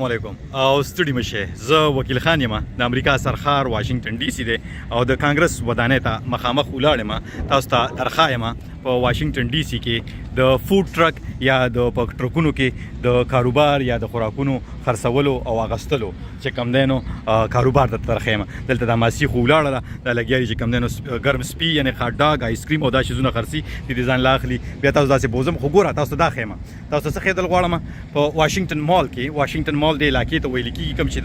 علیکم او ستړي مشه زه وکیل خان یم د امریکا سرخار واشنگټن ډي سي دی او د کانګرس ودانۍ ته مخامخ ولاړ یم تاسو ته درخوا یم په واشنگټن ډي سي کې د فود ټرک یا د ټرکونو کې د کاروبار یا د خوراکونو خرڅولو او اغستلو چې کم دی نو کاروبار ته درخوا یم دلته د ماسي خو ولاړه ده د لګیاري چې کم دی نو ګرم سپي یعنې هاټ ډاګ آیس کریم او دا شیزونه خرڅي د دې ځان لا اخلي بیا تاسو داسې بوزم خو ګوره تاسو ته دا ښیم تاسو ته څه ښودل غواړم په واشنگټن مال کې واشنگټن مال د علاقې ته ویل کېږي کوم چې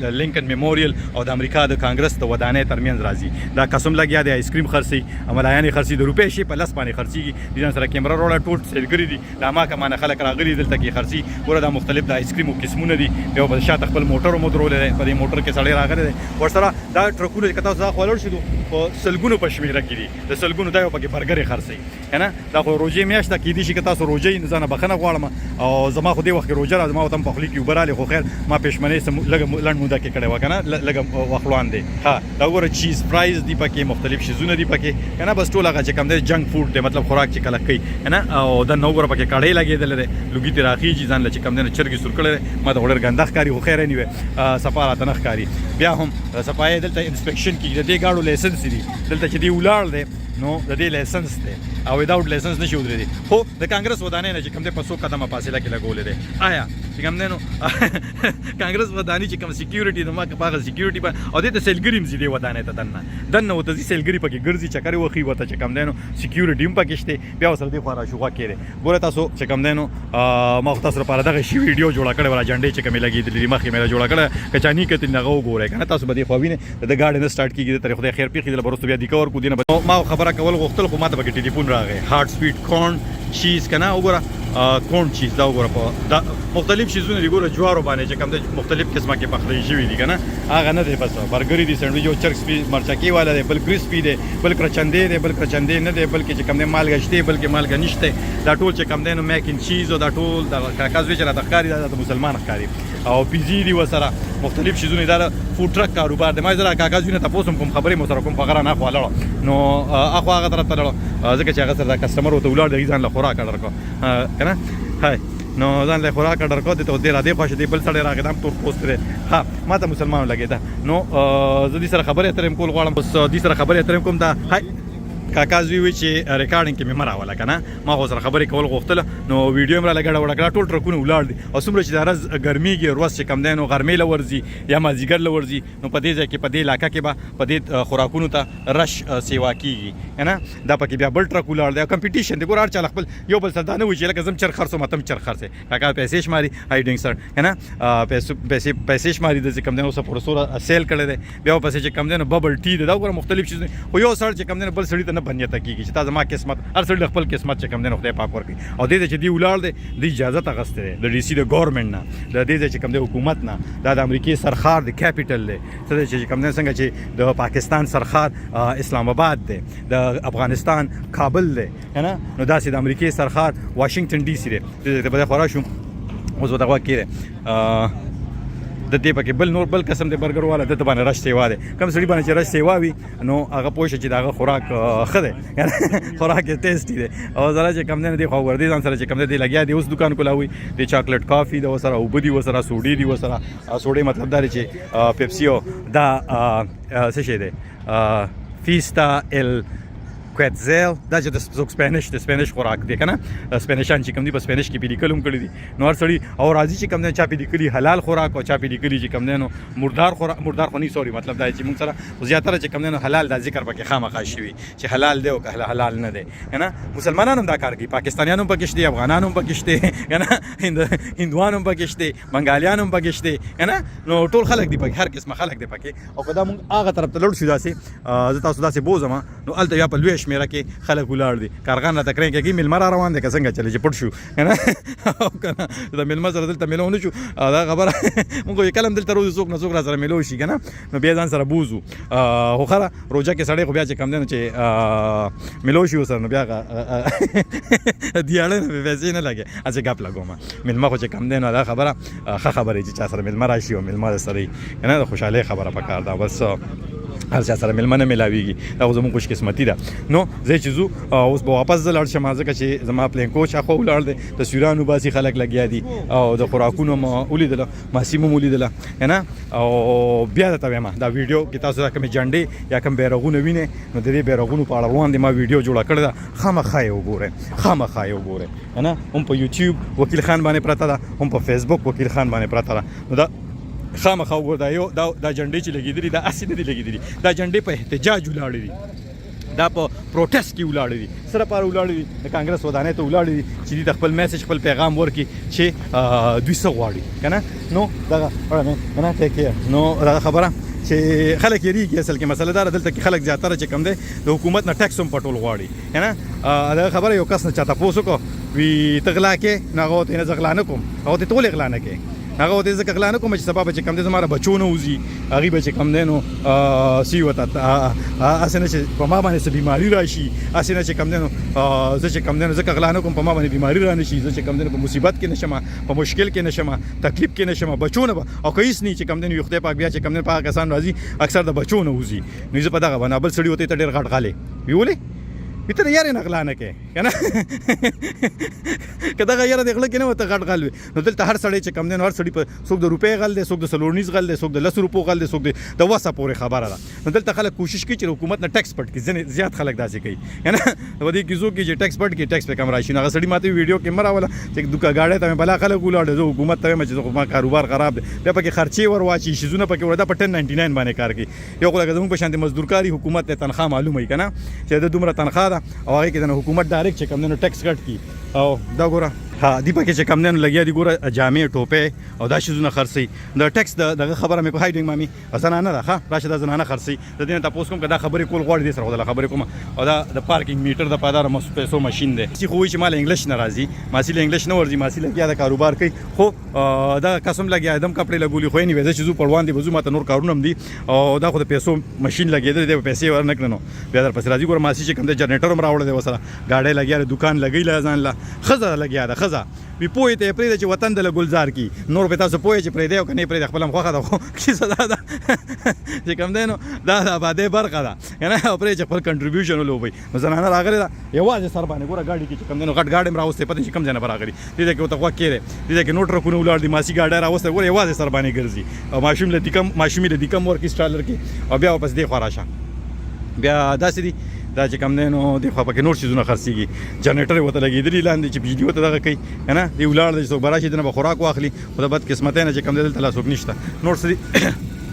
د لینکن میموریل او د امریکا د کانګرس د ودانۍ ترمنځ راځي دا قسم لګیا دی آیس کریم خرڅي ملایانې خرڅي د روپۍ شي په لس باندې خرڅېږي د ځان سره کیمره وروړه ټول سیلګري دي له هماغه مانه خلک راغلي دلته کې خرڅي ګوره دا مختلف د آیس کریمو قسمونه دي یو بل شاته خپل موټر مودرولی دی په دې موټر کې سړی راغلی دی ورسره دا ټرکونه چې که تاسو دا خوا لوړ شو په سلګونو په شمېره کې دي د سلګونو دا یو پکې برګرې خرڅوي که نه دا خو روژې میاشت ده کیدای شي که تاسو روژې ځانه بخښنه غواړم او زما خو دې وخت کې روژه را زما ورته هم په خولې کې اوبه رالې خو خیر ما پېشمنۍ لږه لنډ موده کې کړې وه که نه لږه وخت وړاندې ها دا وګوره چیز فرایز دي پکې مختلف شیزونه دي پکې که نه بس ټول هغه چې کوم دی جنک فوډ دی مطلب خوراک چې کلک کوي که نه او دننه وګوره پکې کړۍ لګېدلی دی لوګي ترې راخېږي ځان له چې کوم دی نو چرګې سور کړی دی ما ته خو ډېر ګنده ښکاري خو خیر انیوې صفا راته نه ښکاري بیا هم صفایي دلته انسپېکشن کېږي د دې ګاډو لایسنس دي دلته چې دی ولاړ دی نو د دې لایسنس دی او وداوټ لایسنس نشي ودرېدی خو د کانګرس ودانۍ نه چې کوم دی په 100 قدمه فاصله کې لګولی دی آیا چې کوم دی نو کانګرس ودانۍ چې کوم سکیورټي نو ما په هغه سکیورټي او دې ته سیلګري هم ځي دې ودانۍ ته دننه ورته ځي سیلګري پکې ګرځي چکرې وښي ورته چې کوم دی نو سکیورټي هم پکې شته بیا ورسره دې خوا راشوغه کېدی ګوره تاسو چې کوم دی نو ما خو تاسو لپاره دغه شي ویډیو جوړه کړې وه جنډې چې کومې لګېدلې دي مخکې مې جوړه کړې که چا نه کتل هغه وګورئ که نه تاسو به دې خوا وینئ د ګاډۍ نه سټارټ کېږي د طرف خدای خیر پېښې دله به وروسته بیا دې کور کړو دې نه ما خبره کول غوښتل خو ما ته پکې ټلیفون راغی هارټ سویټ کورن چیز که نه وګوره کورن چیز دا وګوره په دا مختلف چیزونه دي ګوره جوارو باندې چې کوم دی مختلف قسمه کې پخلی شوي دي که نه هغه نه دی بس برګري دي سینډویچ او چرګ سپي مرچکۍ والا دی بل کرسپي دی بل کرچندې دی بل کرچندې نه دی بلکې چې کوم دی مالګه شته بلکې مالګه نشته دا ټول چې کوم دی نو میک ان چیز او دا ټول د کاکاز وی چې راته ښکاري دا د مسلمان ښکاري او پیزي دي ورسره مختلف چیزونه دا فوډ ټرک کاروبار دی ما زه کاکاز وی نه تپوس هم کوم خبرې مو سره کوم په غره نه خوا لاړه نو اخوا هغه طرف ته لاړه ځکه چې هغه سره دا کسټمر ورته ولاړ دی ځان له خوراک اډر کړه که نه هاي نو ځان له خوراک اډر کړو ته دې را دې خوا دی بل سړی راغی دا هم تور پوسټ دی ها ما ته مسلمان لګېده نو زه دې سره خبرې اترې کول غواړم بس دې سره خبرې اترې کوم دا هاي کاکاز وی چې ریکارډینګ کې مې مه راوله که نه ما خو سره خبرې کول غوښتله نو ویډیو هم راله ګډه وډه کړه ټول ټرکونه ولاړ دي او څومره چې دا ورځ ګرمېږي ورځ چې کم دی نو غرمې له ورځي یا مازدیګر له ورځي نو په دې ځای کې په دې علاقه کې به په دې خوراکونو ته رش سیوا کېږي که نه دا پکې بیا بل ټرک ولاړ دی او کمپټیشن دی ګوره هر چا خپل یو بل سره دا نه وایي چې لکه زه هم چرګ خرڅوم ته هم چرګ خرڅې کاکا پیسې شماري هاي ډینګ سر که نه پیسې شماري د چې کم دی نو اوسه پروسوره سیل کړی دی بیا ورپسې چې کم دی نو ببل ټي دی دا وګوره مختلف چیزونه خو یو سړی چې کم دی نو بل سړي ته نه بنیته کېږي چې زما قسمت هر سړي خپل قسمت چې کوم دی نو خدای پاک ورکړي او دې چې دی ولاړ دی د اجازت اخیستی دی د ډي سي د ګورنمنټ نه د دې چې کوم دی حکومت نه دا د امریکې سرخار د کیپیټل دی څه چې کوم دی څنګه چې د پاکستان سرخار اسلام آباد دی د افغانستان کابل دی که نه نو داسې د امریکې سرخار واشنگټن ډي سي دی د به خورا شو اوس به دغه کېږي د دې پکې بل نور بل قسم دی برګر والا دته باندې رش سیوا دی کم سړي باندې چې رش سیوا وي نو هغه پوه شه چې د هغه خوراک ښه دی خوراک یې ټیسټي دی او زره چې کم دی نه دی خو ورځي ځان سره چې کم دی لګیا دی اوس دکان کولاوي د چاکلیټ کافي د ورسره اوبه دي ورسره سوډي دي ورسره سوډي مطلب دا دی چې پیپسیو دا څه شی دی فیستا ال کویتزیل دا چې د سپینش خوراک دی که نه سپینشان چې کوم دي په سپینش کې پې لیکل هم کړي دي نو هر سړي او راځي چې کوم دی چا پې لیکلي حلال خوراک او چا پې لیکلي چې کوم دی نو مردار خو نه سوري مطلب دا چې موږ سره زیاتره چې کوم دی نو حلال دا ذکر پکې خامخا شوي چې حلال دی او که حلال نه دی که نه مسلمانان هم دا کار کوي پاکستانیان هم پکې شته افغانان هم پکې شته که نه هندوان هم پکې شته بنګالیان هم پکې شته که نه نو ټول خلک دي پکې هر قسمه خلک دي پکې او که دا موږ هغه طرف ته لوړ شو داسې زه تاسو داسې بوزم نو هلته بیا په لویه شمېره کې خلک ولاړ دي کارغان راته کړی کېږي میلمه را روان دی که څنګه چلې چې پټ شو که نه او که نه د میلمه سره دلته میلو نه شو دا خبره موږ کله هم دلته روزي څوک نه څوک را سره میلو شي که نه نو بیا ځان سره بوزو خو خره روژه کې سړی خو بیا چې کم دی نو چې میلو شي ورسره نو بیا دیاړه نه پیسې نه لګي هسې ګپ لګوم میلمه خو چې کم دی نو دا خبره ښه خبره چې چا سره میلمه را شي او میلمه سره که نه د خوشحالۍ خبره پکار ده بس هر چا سره ملمنه ملاویږي دا خو زموږ خوش قسمتي ده نو زه چې ځو اوس به واپس زه لاړ شم ځکه چې زما پلین کوچ اخوا ولاړ دی تصویرانو باسي خلک لګیا دي او د خوراکونو مو ولیدله ماسیمو مو ولیدله نه او بیا درته وایم دا ویډیو کې تاسو دا کومې جنډې یا کوم بیرغونه وینئ نو د دې بیرغونو په اړه وړاندې ما ویډیو جوړه کړې ده خامخا یې وګورئ نه هم په یوټیوب وکیل خان باندې پرته ده هم په فیسبوک وکیل خان باندې پرته ده نو دا خامخا وګوره دا جنډې چې لګېدلي دا هسې نه دي لګېدلي دا جنډې په احتجاج ولاړې دي دا په پروټیسټ کې ولاړې دي څه لپاره ولاړې دي د کانګرس ودانۍ ته ولاړې دي چې دوی ته خپل میسج خپل پیغام ورکړي چې دوی څه غواړي که نه نو دغه نه ټیک کیر نو دغه خبره چې خلک یریږي اصل کې مسله داره دلته کې خلک زیاتره چې کم دی د حکومت نه ټیکس هم پټول غواړي که نه دغه خبره یو کس نه چا تپوس وکړو وي ته غلا کې نو هغه ورته نه زه غلا نه کوم هغه ورته ټولې غلا نه کوې هغه ورته ځکه غلا نه کوم چې سبا به چې کم دی زما بچو نه وځي هغې به چې کم دی نو سی ورته هسې نه چې په ما باندې څه بیماري راشي هسې نه چې کم دی نو زه چې کم دی نو ځکه غلا نه کوم په ما باندې بیماري را نه شي زه چې کم دی نو په مصیبت کې نه شم په مشکل کې نه شم تکلیف کې نه شم بچو نه به او که هېڅ نه چې کم دی نو یو خدای پاک بیا چې کم دی په هغه کسان راځي اکثر د بچو نه وځي نو زه په دغه باندې بل سړي ورته ته ډېر غټ غالې ویولې ته یارې نه غلا نه کوې که نه که دغه یاره د غله کې نه ورته غټ غل وي نو دلته هر سړی چې کم دی نو هر سړي په څوک د روپۍ غل دی څوک د څلورنیز غل دی څوک د 10 روپو غل دی څوک د وسه پورې خبره ده نو دلته خلک کوشش کوي چې حکومت نه ټیکس پټ کړي ځینې زیات خلک داسې کوي که نه په دې کې څوک چې ټیکس پټ کړي ټیکس پې کم راشي نو هغه سړي ماته ویډیو کې مه راوله چې ګاډۍ ته مې بلا خلک ولاړ زه حکومت ته وایم چې ما کاروبار خراب دی بیا پکې خرچې ور واچي شیزونه پکې ورده په 1099 باندې کار کوي یو خو لکه زموږ په شانتې مزدورکاري حکومت ته تنخواه معلومه وي که نه چې د دومره تنخواه ده او هغې کې د حکومت ډایرکټ چې کم دی نو ټیکس کټ کړي او دا ګوره ها دی پکې چې کم دی نو لګیا دي ګوره جامې ټوپې او دا شیزونه خرڅوي د ټیکس دغه خبره مې په هایډینګ مامي زنانه ده ښه راشه دا زنانه خرڅوي د دې نه تپوس کوم که دا خبرې کول غواړي دې سره خو خبرې کوم او دا د پارکینګ میټر د پاداره پیسو ماشین دی چې خو وایي چې مال انګلیش نه راځي ماسي له انګلیش نه ورځي ماسي لګیا د کاروبار کوي خو دا قسم لګیا دم کپړې لګولي خو نه وي چې زو پړوان دي بزو ماته نور کارونه هم دي او دا خو د پیسو ماشین لګېدل دی پیسې ورنکړه نو بیا در پسې راځي ګوره ماسي چې کوم د جنریټر هم راوړی دی وسره ګاډۍ لګیا ده دکان لګی له ځان له ښځه لګیا ده ښځه وي پوهې ته یې پرېږده چې وطن د له ګلزار کي نور به تاسو پوهې چې پرېږدی او که نه یې پرېږده خپله هم خوښه ده خو کیسه دا ده چې کوم دی نو دا د آبادۍ برخه ده که نه او پرېږدي چې خپل کنټریبیوشن ولوبئ نو زنانه راغلې ده یوازې سر باندې ګوره ګاډي کې چې کوم دی نو غټ ګاډي هم راوستی پته چې کوم ځای نه به راغلي دې ځای کې ورته غوږ کېدی دې ځای کې نور ټرکونه ولاړ دي ماسي ګاډی راوستی ګوره یوازې سر باندې ګرځي او ماشومې له دیکم ورکړي سټالر کې او بیا واپس دې خوا راشه بیا داسې دي دا چې کم دی نو دې خوا پکې نور شیزونه خرڅېږي جنریټر یې ورته لګېدلي لاندې چې بجلي ورته دغه کوي که نه دی ولاړ دی چې څوک به راشي دنه به خوراک واخلي خو د بدقسمتۍ نه چې کم دی دلته لا څوک نشته نور څه دي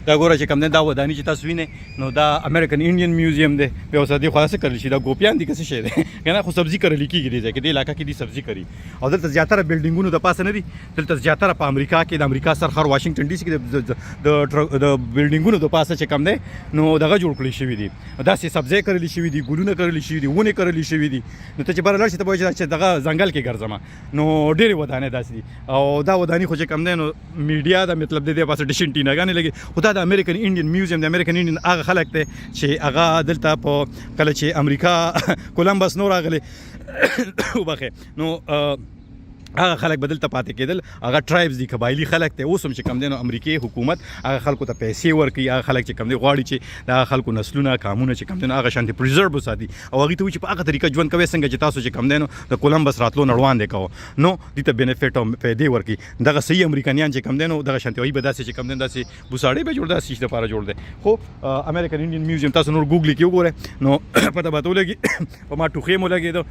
دا ګوره چې کم دی دا وداني چې تاسو وینئ نو دا امریکن انډین میوزیم دی بیا اوس دې خوا څه کرلی شي دا ګوپیان دي که څه شی دی که نه خو سبزي کرلی کېږي دې ځای کې دې علاقه کې دي سبزي کري او دلته زیاتره بلډینګونو د پاسه نه دي دلته زیاتره په امریکا کې د امریکا سرخر واشنګټن ډي سي کې د بلډینګونو د پاسه چې کم دی نو دغه جوړ کړي شوي دي داسې سبزۍ کرلی شوي دي ګلونه کرلی شوي دي ونې کرلی شوي دي نو ته چې بره لاړ شي ته به وایي چې دغه ځنګل کې ګرځم نو ډېرې ودانۍ داسې دي او دا وداني خو چې کم دی نو میډیا دا مطلب د دې پاسه ډش انټیناګانې لګي خو دا د امریکن انډین میوزیم د امریکن انډین هغه خلک دی چې هغه دلته په کله چې امریکا کولمبس نو راغلی وبخې نو هغه خلک به دلته پاتې کېدل هغه ټرایبز دي قبایلي خلک دی اوس هم چې کم دی نو امریکې حکومت هغه خلکو ته پیسې ورکوي هغه خلک چې کم دی غواړي چې د هغه خلکو نسلونه قامونه چې کم دی نو هغه شانتې پریزرو وساتي او هغوی ته وایي چې په هغه طریقه ژوند کوئ څنګه چې تاسو چې کم دی نو د کولمبس راتلو نه وړاندې کوو نو دې ته بینیفټ او فایدې ورکوي دغه صحیح امریکایان چې کم دی نو دغه شانتې هغوی به داسې چې کم دی داسې بوساړې به جوړ داسې شي دپاره جوړ دی خو امریکن انډین میوزیم تاسو نور ګوګل کې وګورئ نو پته به ته ولګي په ما ټوخې مو لګېدو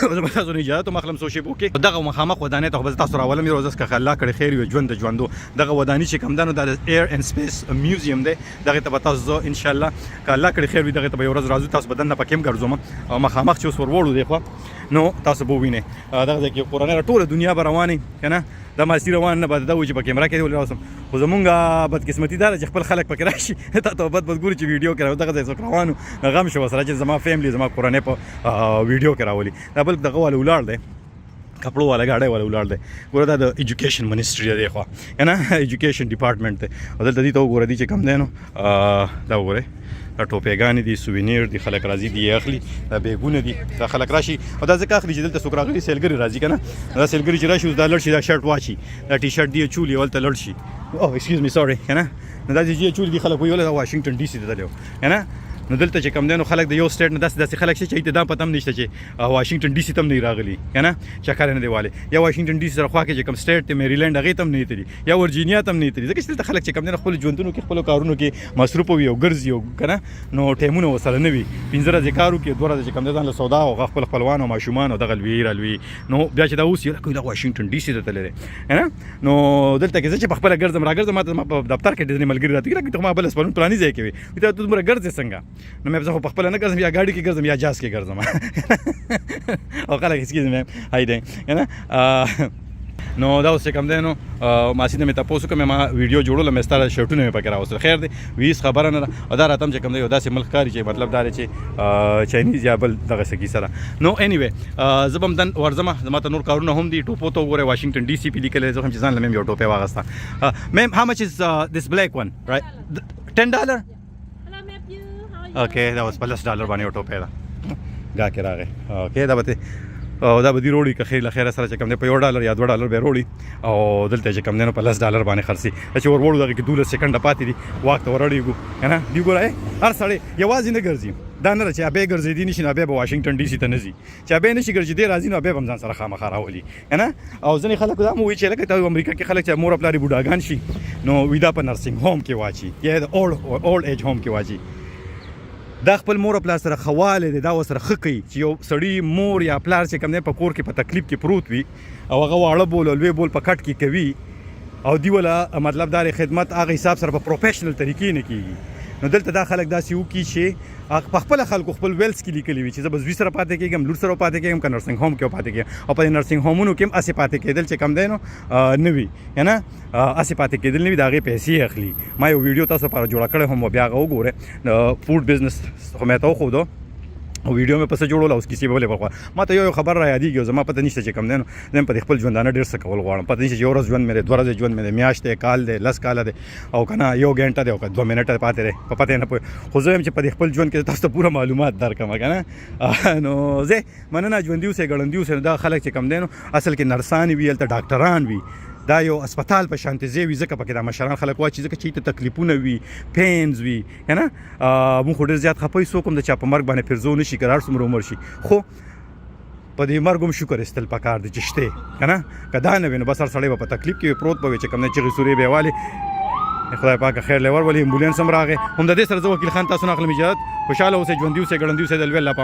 زه به تاسو نه اجازه ته مخلم څو شیبو کې دغه مخامخ ودانۍ ته خو به زه تاسو راولم یو ورځ که الله کړی خیر وي ژوند د ژوندو دغه وداني چې کوم ده نو دا د ایر اینډ سپیس میوزیم دی دغې ته به تاسو زه انشاءالله که الله کړی خیر وي دغې ته به یو ورځ راځو تاسو به دننه پکې هم ګرځوم او مخامخ چې اوس ور وړو دی خوا نو تاسو به ووینئ دغه ځای کې کورنۍ ټوله دنیا به روانې که نه دا ماسي روان نه به دا وایي چې په کیمره کې ولې راوسم خو زمونږ بدقسمتي دا ده چې خپل خلک پکې راشي تا ته بد ګوري چې ویډیو کې دغه ځای څوک روان و غم شو ورسره چې زما فیملی زما کورنۍ په ویډیو کې راولي دا بل دغه والا ولاړ دی کپړو والا ګاډی والا ولاړ دی ګوره دا د ایجوکیشن منسټري دی خوا که نه ایجوکیشن ډپارټمنټ دی او دلته دې ته وګوره دي چې کم دی نو دا وګورئ دا ټوپېګانې دي سوینیر دي خلک راځي دي اخلي دا بیګونه دي دا خلک راشي او دا ځکه اخلي چې دلته څوک راغلي سیلګري راځي که نه دا سیلګري چې راشي اوس دا لړ شي دا شرټ واچي دا ټي شرټ دی چولي هلته لړ شي او ایکسکیوز می سوري که نه نو دا چې چول دي خلک ویل واشنگټن ډي سي ته تللی کنه نو دلته چې کم دی نو خلک د یو سټیټ نه داسې خلک شي چې دا پته هم نشته چې واشنگټن ډي سي ته هم نه راغلي کنه چکر نه دی والی یا واشنگټن ډي سي سره خوا کې چې کم سټیټ ته میریلینډ هغې ته هم نه تلي یا ورجینیا ته هم نه تلي ځکه چې دلته خلک چې کم دی خپل ژوندونو کې خپلو کارونو کې مصروف وي او ګرځي او کنه نو ټایمونه ورسره نه وي 15 ورځې کار وکړي 2 ورځې چې کم دی ځان له سودا او خپل خپلوان او ماشومان او دغه لوی رالوي نو بیا چې دا اوس یو کوي دا واشنگټن ډي سي ته تللی دی کنه نو دلته کې چې په خپله ګرځم راګرځم ماته ما په دفتر کې ډېر ملګري راته ته ما بل سپلون پلاني ځای کې وي ته دومره ګرځې څنګه نو مې زه خو خپل نه ګرځم یا ګاډي کې ګرځم یا جاز کې ګرځم او خلک اسکیز مې هاي دی کنه نو دا اوس کم دی نو ما سینه مې تاسو کوم ما ویډیو جوړول مې ستاره شرټونه مې پکې راوستل خیر دی ویس خبره نه او دا راتم چې کم دی یو داسې ملک کاری چې مطلب دا چې چاینیز یا بل دغه سکی سره نو انیوی زبم دن ورزمه زما ته نور کارونه هم دي ټوپو ته وګوره واشنگټن ډي سي پی لیکل زه هم چې ځان لمم یو ټوپه واغسته میم هاو مچ از this black one right $10 اوکې دا اوس $50 باندې یو ټوپه ده گا کې راغی اوکې دا به او دا به دې روړي که خیر له خیره سره چې کوم دی په $1 یا $2 به روړي او دلته چې کوم دی نو په $10 باندې خرڅي چې ور وړو دغه کې 12 سکند پاتې دي وخت ورړېږو کنه دی ګورای هر سړی یوازې نه ګرځي دا نه چې ابه ګرځي دي نشي ابه به واشنگټن ډي سي ته نه ځي چې ابه نشي ګرځي دی راځي نو ابه هم ځان سره خامخا راولي کنه او ځنې خلک دا مو وی چې لکه ته امریکا کې خلک چې مور خپل بوډاګان شي نو ویدا په نرسنګ هوم کې واچي یا د اولډ ایج هوم کې واچي دا خپل مور پلار سره خواله دی دا وسره خقي چې یو سړی مور یا پلار چې کوم نه په کور کې په تکلیف کې پروت وي او هغه واړه بول او لوی بول په کټ کې کوي او دی ولا مطلب دار خدمت هغه حساب سره په پروفیشنل طریقې نه کیږي نو دلته دا خلک داسې وکړي چې په خپل خلکو خپل ویلز کې لیکلي وي چې زه به زوی سره پاتې کېږم لور سره پاتې کېږم که نرسنګ هوم کې پاتې کېږم او په نرسنګ هومونو کې هم هسې پاتې کېدل چې کم دی نو نه وي نه هسې پاتې کېدل نه وي د هغې پیسې اخلي ما یو ویډیو تاسو لپاره جوړه کړې هم بیا هغه وګورئ فوډ بزنس خو مې ته وښودو او ویډیو مې پسې جوړول اوس کیسې به ولې بخوا ما ته یو خبر را یادېږي او زما پته نشته چې کوم دی نو زه په خپل ژوندانه ډېر څه کول غواړم پته نشته چې یو ورځ ژوند مې دی 2 ورځې ژوند مې دی میاشت دی کال دی 10 کاله دی او که نه 1 غنټه دی او که 2 منټه پاتې دی په پته نه پوهېږم خو زه یم چې په خپل ژوند کې تاسو ته پوره معلومات درکړم که نه نو زه مننه ژوندي اوسئ ګړندي اوسئ دا خلک چې کوم دی نو اصل کې نرسان وي هلته ډاکټران وي دا یو اسپیټال په شانتي ځای وي ځکه پکې دا مشران خلک واچي ځکه چې ته تکلیفونه وي پینز وي که نه مونږ خو ډېر زیات خفه یو څوک هم د چا په مرګ باندې پرځو نه شي که هر څومره عمر شي خو په دې مرګ هم شکر ایستل پکار دی چې شته که نه که دا نه وي نو بس هر سړی به په تکلیف کې پروت به وي چې کوم نه چغې سورې به یې والې خدای پاکه خیر لی ورولي امبولینس هم راغی هم د دې سره زه وکیل خان تاسو نه اخلم اجازت خوشحاله اوسئ ژوندي اوسئ ګړندي اوسئ د لوی الله په امان